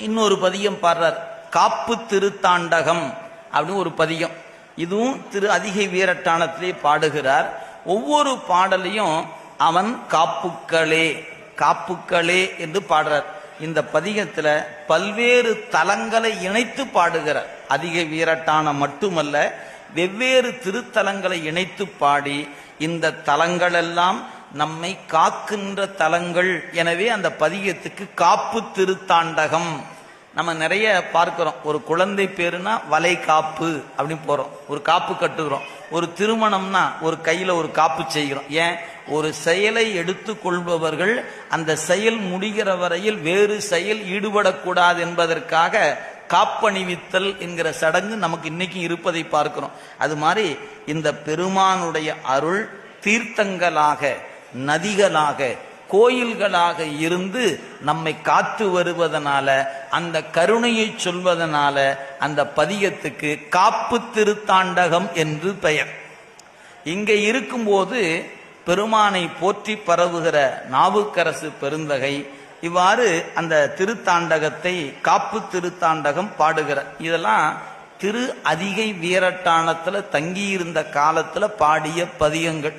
இன்னொரு பதியம் பாடுறார், காப்பு திருத்தாண்டகம் அப்படின்னு ஒரு பதியம். இதுவும் திரு அதிகை வீரட்டானத்திலே பாடுகிறார். ஒவ்வொரு பாடலையும் அவன் காப்புக்களே காப்புக்களே என்று பாடுறார். இந்த பதிகத்துல பல்வேறு தலங்களை இணைத்து பாடுகிறார். அதிகை வீரட்டானம் மட்டுமல்ல, வெவ்வேறு திருத்தலங்களை இணைத்து பாடி இந்த தலங்களெல்லாம் நம்மை காக்கின்ற தலங்கள். எனவே அந்த பதிகத்துக்கு காப்பு திருத்தாண்டகம். நம்ம நிறைய பார்க்கிறோம். ஒரு குழந்தை பேருனா வலை காப்பு அப்படின்னு போறோம், ஒரு காப்பு கட்டுகிறோம். ஒரு திருமணம்னா ஒரு கையில ஒரு காப்பு செய்கிறோம். ஏன்? ஒரு செயலை எடுத்து கொள்பவர்கள் அந்த செயல் முடிகிற வரையில் வேறு செயல் ஈடுபடக்கூடாது என்பதற்காக காப்பணிவித்தல் என்கிற சடங்கு நமக்கு இன்னைக்கு இருப்பதை பார்க்கிறோம். அது மாதிரி இந்த பெருமானுடைய அருள் தீர்த்தங்களாக, நதிகளாக, கோயில்களாக இருந்து நம்மை காத்து வருவதனால, அந்த கருணையை சொல்வதனால அந்த பதிகத்துக்கு காப்பு திருத்தாண்டகம் என்று பெயர். இங்கே இருக்கும்போது பெருமானை போற்றி பரவுகிற நாவுக்கரசு பெருந்தகை இவ்வாறு அந்த திருத்தாண்டகத்தை காப்பு திருத்தாண்டகம் பாடுகிற. இதெல்லாம் திரு அதிகை வீரட்டானத்துல தங்கியிருந்த காலத்துல பாடிய பதிகங்கள்.